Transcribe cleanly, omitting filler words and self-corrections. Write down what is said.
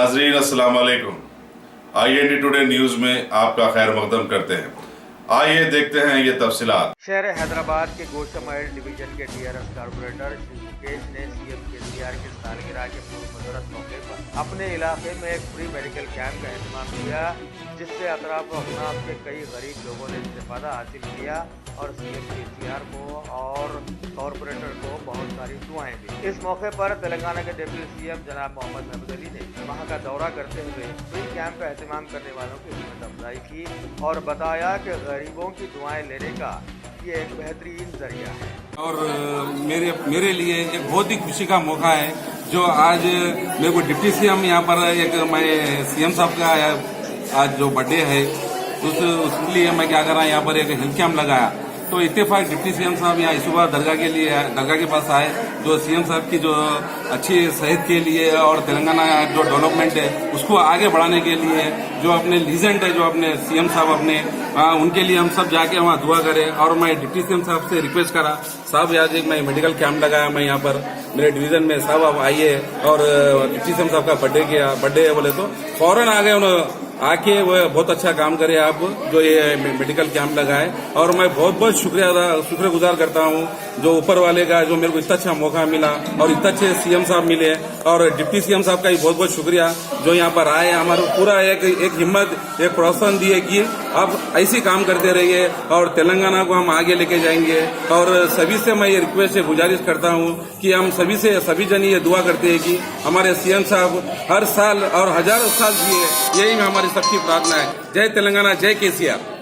नाजरीन अस्सलाम वालेकुम। IND टुडे न्यूज में आपका खैर मकदम करते हैं। आइए देखते हैं ये तफसीलात। शहर हैदराबाद के गोशमहल डिवीजन के DRS कारपोरेटर श्री मुकेश ने CM केसीआर की सालगिरह के पूर्व मुहूर्त मौके पर अपने इलाके में एक फ्री मेडिकल कैंप का एहतमाम किया, जिससे अतराफ अफनाफ के कई गरीब लोगों ने इस्तेफादा हासिल किया और CM केसीआर को और कॉरपोरेटर को बहुत सारी दुआएं दी। इस मौके पर तेलंगाना के डिप्टी CM जनाब मोहम्मद महमूद अली ने वहां का दौरा करते हुए फ्री कैंप का एहतमाम करने वालों की हिम्मत अफजाई की और बताया कि गरीबों की दुआएं लेने का ये एक बेहतरीन जरिया है। और मेरे लिए एक बहुत ही खुशी का मौका है जो आज मेरे को डिप्टी CM यहाँ पर एक मैं CM साहब का आज जो बर्थडे है उसके लिए मैं क्या कर रहा हूँ, यहाँ पर एक हेल्थ कैंप लगाया। तो इत्तेफाक डिप्टी CM साहब यहाँ सुबह दरगाह के पास आए, जो CM साहब की जो अच्छी सेहत के लिए और तेलंगाना जो डेवलपमेंट है उसको आगे बढ़ाने के लिए जो अपने लीजेंड है, जो अपने CM साहब अपने उनके लिए हम सब जाके वहाँ दुआ करें। और मैं डिप्टी CM साहब से रिक्वेस्ट करा, साहब आज एक मैं मेडिकल कैंप लगाया मैं यहाँ पर मेरे डिवीजन में, साहब आप आइए। और डिप्टी CM साहब का बर्थडे है बोले तो फौरन आ गए, उन्होंने आके वो बहुत अच्छा काम करे आप जो ये मेडिकल कैंप लगाए। और मैं बहुत शुक्रगुजार करता हूँ जो ऊपर वाले का जो मेरे को इतना अच्छा मौका मिला और इतने अच्छे CM साहब मिले। और डिप्टी CM साहब का भी बहुत बहुत शुक्रिया जो यहाँ पर आए, हमारे पूरा एक हिम्मत एक प्रोत्साहन दिए कि आप ऐसे काम करते रहिए और तेलंगाना को हम आगे लेके जाएंगे। और सभी से मैं ये रिक्वेस्ट से गुजारिश करता हूँ कि हम सभी जन ये दुआ करते हैं कि हमारे CM साहब हर साल और हजारों साल जिए, यही हमारी सबकी प्रार्थना है। जय तेलंगाना, जय केसीआर।